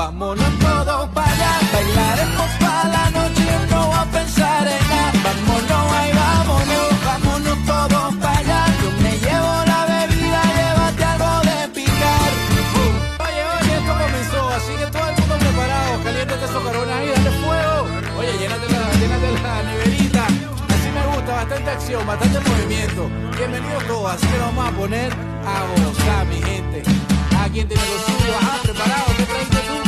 Vámonos todos para allá, bailaremos para la noche, no voy a pensar en nada. Vámonos, ahí vámonos, vámonos todos para allá. Yo me llevo la bebida, llévate algo de picar. Oye, esto comenzó, así que todo el mundo preparado. Caliéntate esos carones ahí, dale fuego. Oye, llénate la neverita. Así me gusta, bastante acción, bastante movimiento. Bienvenidos todos, así que nos vamos a poner a gozar, mi gente. ¿A quién tiene lo suyo? Ajá, preparado, ¿qué traiste tú?